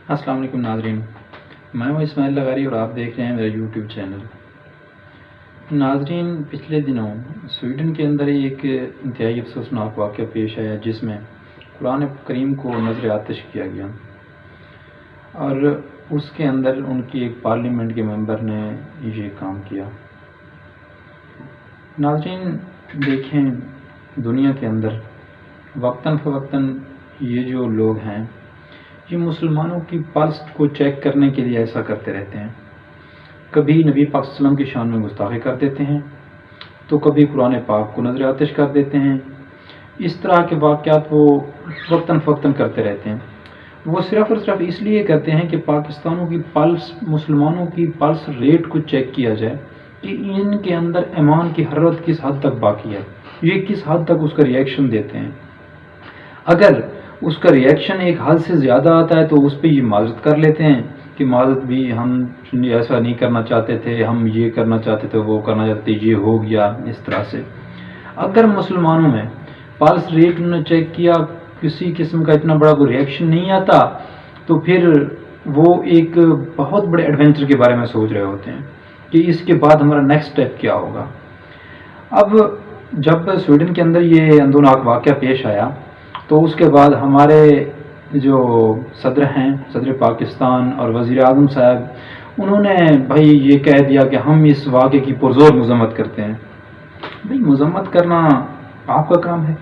السلام علیکم ناظرین، میں ہوں اسماعیل لغاری اور آپ دیکھ رہے ہیں میرا یوٹیوب چینل۔ ناظرین، پچھلے دنوں سویڈن کے اندر ایک انتہائی افسوسناک واقعہ پیش آیا جس میں قرآن کریم کو نذر آتش کیا گیا، اور اس کے اندر ان کی ایک پارلیمنٹ کے ممبر نے یہ کام کیا۔ ناظرین دیکھیں، دنیا کے اندر وقتاً فوقتاً یہ جو لوگ ہیں یہ مسلمانوں کی پلس کو چیک کرنے کے لیے ایسا کرتے رہتے ہیں۔ کبھی نبی پاک صلی اللہ علیہ وسلم کی شان میں گستاخی کر دیتے ہیں تو کبھی قرآن پاک کو نذر آتش کر دیتے ہیں۔ اس طرح کے واقعات وہ وقتاً فوقتاً کرتے رہتے ہیں۔ وہ صرف اور صرف اس لیے کرتے ہیں کہ پاکستانوں کی پلس، مسلمانوں کی پلس ریٹ کو چیک کیا جائے کہ ان کے اندر ایمان کی حرارت کس حد تک باقی ہے، یہ کس حد تک اس کا ری ایکشن دیتے ہیں۔ اگر اس کا ری ایکشن ایک حد سے زیادہ آتا ہے تو اس پہ یہ معذرت کر لیتے ہیں کہ معذرت بھی، ہم ایسا نہیں کرنا چاہتے تھے، ہم یہ کرنا چاہتے تھے، وہ کرنا چاہتے تھے، یہ ہو گیا اس طرح سے۔ اگر مسلمانوں میں پلس ریٹ انہوں نے چیک کیا، کسی قسم کا اتنا بڑا کوئی ری ایکشن نہیں آتا، تو پھر وہ ایک بہت بڑے ایڈونچر کے بارے میں سوچ رہے ہوتے ہیں کہ اس کے بعد ہمارا نیکسٹ اسٹیپ کیا ہوگا۔ اب جب سویڈن کے اندر یہ اندوناک واقعہ پیش آیا تو اس کے بعد ہمارے جو صدر ہیں، صدر پاکستان اور وزیر اعظم صاحب، انہوں نے بھائی یہ کہہ دیا کہ ہم اس واقعے کی پرزور مذمت کرتے ہیں۔ بھائی مذمت کرنا آپ کا کام ہے،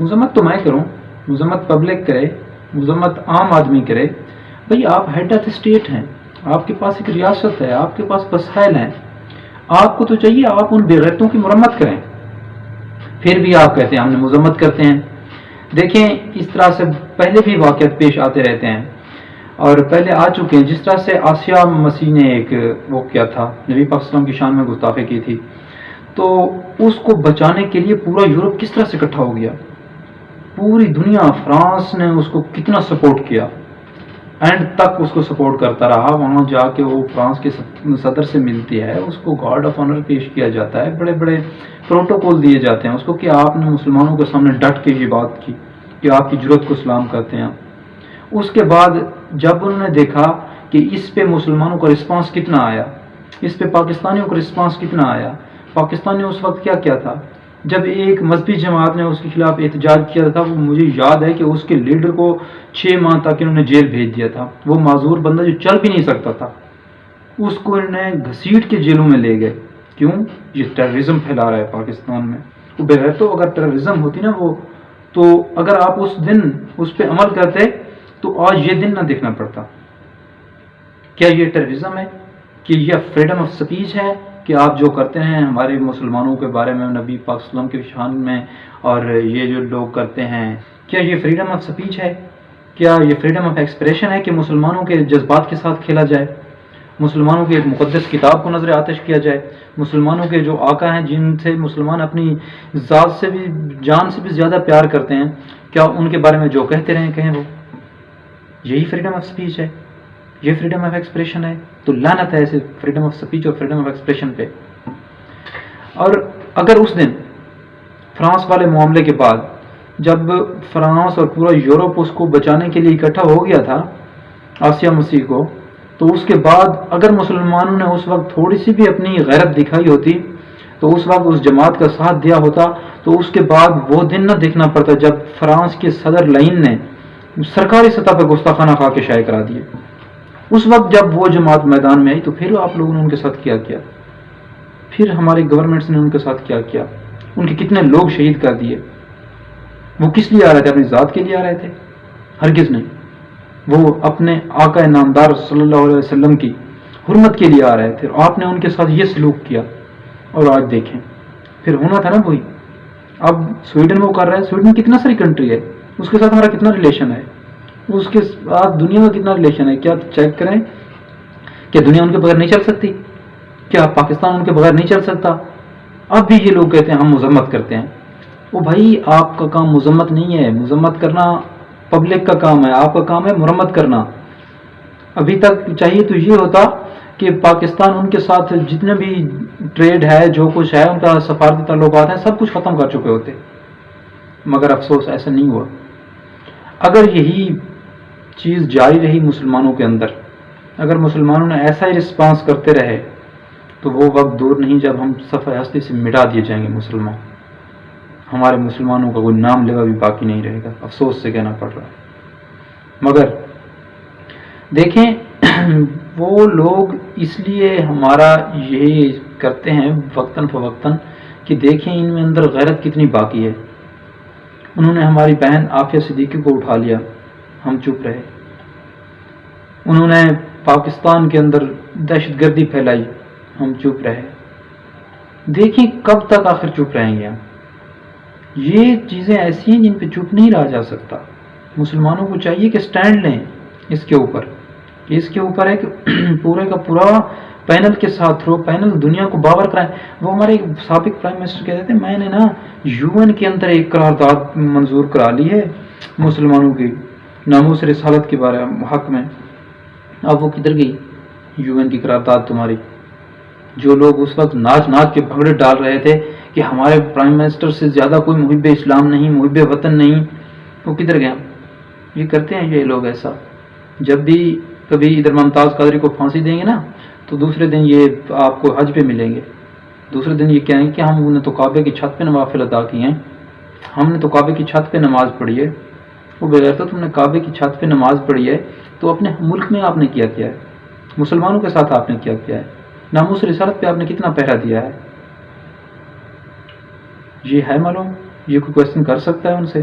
مذمت تو میں کروں، مذمت پبلک کرے، مذمت عام آدمی کرے۔ بھائی آپ ہیڈ آف اسٹیٹ ہیں، آپ کے پاس ایک ریاست ہے، آپ کے پاس وسائل ہیں، آپ کو تو چاہیے آپ ان بے غیرتوں کی مرمت کریں۔ پھر بھی آپ کہتے ہیں ہم نے مذمت کرتے ہیں۔ دیکھیں، اس طرح سے پہلے بھی واقعات پیش آتے رہتے ہیں اور پہلے آ چکے ہیں۔ جس طرح سے آسیہ مسیح نے ایک وہ کیا تھا، نبی پاک صلی اللہ علیہ وسلم کی شان میں گستاخی کی تھی، تو اس کو بچانے کے لیے پورا یورپ کس طرح سے اکٹھا ہو گیا، پوری دنیا، فرانس نے اس کو کتنا سپورٹ کیا، اینڈ تک اس کو سپورٹ کرتا رہا۔ وہاں جا کے وہ فرانس کے صدر سے ملتی ہے، اس کو گارڈ آف آنر پیش کیا جاتا ہے، بڑے بڑے پروٹوکول دیے جاتے ہیں اس کو کہ آپ نے مسلمانوں کے سامنے ڈٹ کے یہ بات کی کہ آپ کی جرات کو سلام کرتے ہیں۔ اس کے بعد جب انہوں نے دیکھا کہ اس پہ مسلمانوں کا رسپانس کتنا آیا، اس پہ پاکستانیوں کا رسپانس کتنا آیا، پاکستان نے اس وقت کیا کیا تھا جب ایک مذہبی جماعت نے اس کے خلاف احتجاج کیا تھا، وہ مجھے یاد ہے کہ اس کے لیڈر کو 6 ماہ تک انہوں نے جیل بھیج دیا تھا۔ وہ معذور بندہ جو چل بھی نہیں سکتا تھا، اس کو انہوں نے گھسیٹ کے جیلوں میں لے گئے۔ کیوں؟ یہ ٹیررزم پھیلا رہا ہے پاکستان میں۔ وہ بغیر تو اگر ٹیررزم ہوتی نا وہ، تو اگر آپ اس دن اس پہ عمل کرتے تو آج یہ دن نہ دیکھنا پڑتا۔ کیا یہ ٹیررزم ہے کہ یہ فریڈم آف سپیچ ہے کہ آپ جو کرتے ہیں ہمارے مسلمانوں کے بارے میں، نبی پاک صلی اللہ علیہ وسلم کی شان میں، اور یہ جو لوگ کرتے ہیں، کیا یہ فریڈم آف سپیچ ہے؟ کیا یہ فریڈم آف ایکسپریشن ہے کہ مسلمانوں کے جذبات کے ساتھ کھیلا جائے، مسلمانوں کی ایک مقدس کتاب کو نذر آتش کیا جائے، مسلمانوں کے جو آقا ہیں جن سے مسلمان اپنی ذات سے بھی، جان سے بھی زیادہ پیار کرتے ہیں، کیا ان کے بارے میں جو کہتے رہیں کہیں وہ؟ یہی فریڈم آف سپیچ ہے، یہ فریڈم آف ایکسپریشن ہے؟ تو لعنت ہے ایسے فریڈم آف سپیچ اور فریڈم آف ایکسپریشن پہ۔ اور اگر اس دن فرانس والے معاملے کے بعد جب فرانس اور پورا یورپ اس کو بچانے کے لیے اکٹھا ہو گیا تھا آسیہ مسیح کو، تو اس کے بعد اگر مسلمانوں نے اس وقت تھوڑی سی بھی اپنی غیرت دکھائی ہوتی، تو اس وقت اس جماعت کا ساتھ دیا ہوتا، تو اس کے بعد وہ دن نہ دیکھنا پڑتا جب فرانس کے صدر لائن نے سرکاری سطح پر گستاخانہ خاکے شائع کرا دیے۔ اس وقت جب وہ جماعت میدان میں آئی تو پھر آپ لوگوں نے ان کے ساتھ کیا کیا، پھر ہمارے گورنمنٹس نے ان کے ساتھ کیا کیا، ان کے کتنے لوگ شہید کر دیے۔ وہ کس لیے آ رہے تھے؟ اپنی ذات کے لیے آ رہے تھے؟ ہرگز نہیں، وہ اپنے آقا نامدار صلی اللہ علیہ وسلم کی حرمت کے لیے آ رہے تھے، اور آپ نے ان کے ساتھ یہ سلوک کیا۔ اور آج دیکھیں، پھر ہونا تھا نا وہی۔ اب سویڈن وہ کر رہا ہے، سویڈن کتنا ساری کنٹری ہے، اس کے ساتھ ہمارا کتنا ریلیشن ہے، اس کے ساتھ دنیا کا کتنا ریلیشن ہے؟ کیا چیک کریں کہ دنیا ان کے بغیر نہیں چل سکتی؟ کیا پاکستان ان کے بغیر نہیں چل سکتا؟ اب بھی یہ لوگ کہتے ہیں ہم مذمت کرتے ہیں۔ وہ بھائی آپ کا کام مذمت نہیں ہے، مذمت کرنا پبلک کا کام ہے، آپ کا کام ہے مرمت کرنا۔ ابھی تک چاہیے تو یہ ہوتا کہ پاکستان ان کے ساتھ جتنے بھی ٹریڈ ہے، جو کچھ ہے، ان کا سفارتی تعلقات ہیں، سب کچھ ختم کر چکے ہوتے، مگر افسوس ایسا نہیں ہوا۔ اگر یہی چیز جاری رہی مسلمانوں کے اندر، اگر مسلمانوں نے ایسا ہی رسپانس کرتے رہے تو وہ وقت دور نہیں جب ہم صفحہ ہستی سے مٹا دیے جائیں گے مسلمان، ہمارے مسلمانوں کا کوئی نام لیوا بھی باقی نہیں رہے گا، افسوس سے کہنا پڑ رہا ہے۔ مگر دیکھیں وہ لوگ اس لیے ہمارا یہی کرتے ہیں وقتاً فوقتاً کہ دیکھیں ان میں اندر غیرت کتنی باقی ہے۔ انہوں نے ہماری بہن عافیہ صدیقی کو اٹھا لیا، ہم چپ رہے۔ انہوں نے پاکستان کے اندر دہشت گردی پھیلائی، ہم چپ رہے۔ دیکھیں کب تک آخر چپ رہیں گے ہم؟ یہ چیزیں ایسی ہیں جن پہ چپ نہیں رہا جا سکتا۔ مسلمانوں کو چاہیے کہ سٹینڈ لیں اس کے اوپر ہے کہ پورے کا پورا پینل کے ساتھ رو، پینل دنیا کو باور کرائیں۔ وہ ہمارے سابق پرائم منسٹر کہتے تھے میں نے نا UN کے اندر ایک قرارداد منظور کرا لی ہے مسلمانوں کی ناموس رسالت کے بارے حق میں۔ اب وہ کدھر گئی UN کی قرارداد تمہاری؟ جو لوگ اس وقت ناچ کے بھگڑے ڈال رہے تھے کہ ہمارے پرائم منسٹر سے زیادہ کوئی محب اسلام نہیں، محب وطن نہیں، وہ کدھر گیا؟ یہ کرتے ہیں یہ لوگ ایسا، جب بھی کبھی ادھر ممتاز قادری کو پھانسی دیں گے نا تو دوسرے دن یہ آپ کو حج پہ ملیں گے، دوسرے دن یہ کہیں گے کہ ہم نے تو کعبے کی چھت پہ نوافل ادا کیے ہیں، ہم نے تو کعبے کی چھت پہ نماز پڑھی ہے۔ وہ بغیر تو تم نے کعبے کی چھت پہ نماز پڑھی ہے تو اپنے ملک میں آپ نے کیا ہے؟ مسلمانوں کے ساتھ آپ نے کیا ہے؟ ناموس رسالت پہ آپ نے کتنا پہرا دیا ہے؟ یہ ہے معلوم؟ یہ کوئی کویسچن کر سکتا ہے ان سے؟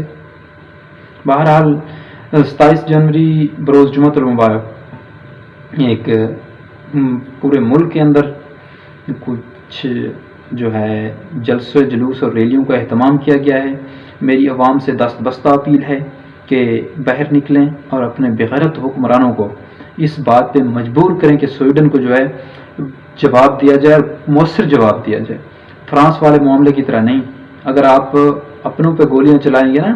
بہرحال 27 جنوری بروز جمعۃ المبارک ایک پورے ملک کے اندر کچھ جو ہے جلسے جلوس اور ریلیوں کا اہتمام کیا گیا ہے۔ میری عوام سے دست بستہ اپیل ہے کہ باہر نکلیں اور اپنے بغیرت حکمرانوں کو اس بات پہ مجبور کریں کہ سویڈن کو جو ہے جواب دیا جائے اور مؤثر جواب دیا جائے، فرانس والے معاملے کی طرح نہیں۔ اگر آپ اپنوں پہ گولیاں چلائیں گے نا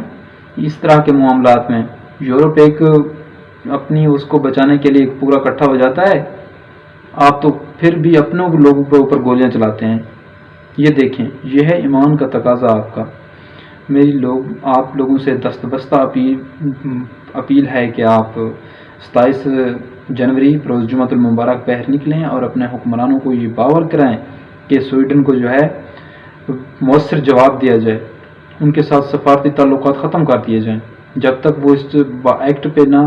اس طرح کے معاملات میں، یورپ ایک اپنی اس کو بچانے کے لیے پورا اکٹھا ہو جاتا ہے، آپ تو پھر بھی اپنوں لوگوں کے اوپر گولیاں چلاتے ہیں۔ یہ دیکھیں، یہ ہے ایمان کا تقاضا آپ کا۔ آپ لوگوں سے دست بستہ اپیل ہے کہ آپ 27 جنوری بروز جمعۃ المبارک باہر نکلیں اور اپنے حکمرانوں کو یہ باور کرائیں کہ سویڈن کو جو ہے مؤثر جواب دیا جائے، ان کے ساتھ سفارتی تعلقات ختم کر دیے جائیں جب تک وہ اس ایکٹ پہ نہ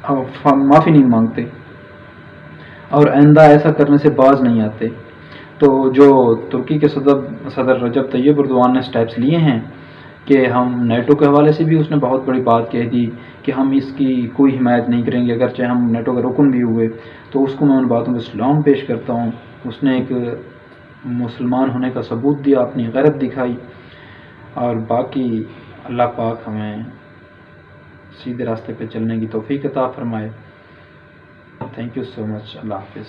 معافی نہیں مانگتے اور آئندہ ایسا کرنے سے باز نہیں آتے۔ تو جو ترکی کے صدر رجب طیب اردوان نے سٹیپس لیے ہیں کہ ہم نیٹو کے حوالے سے بھی اس نے بہت بڑی بات کہہ دی کہ ہم اس کی کوئی حمایت نہیں کریں گے، اگرچہ ہم نیٹو کے رکن بھی ہوئے، تو اس کو میں ان باتوں پہ سلام پیش کرتا ہوں۔ اس نے ایک مسلمان ہونے کا ثبوت دیا، اپنی غیرت دکھائی، اور باقی اللہ پاک ہمیں سیدھے راستے پہ چلنے کی توفیق عطا فرمائے۔ تھینک یو سو مچ۔ اللہ حافظ۔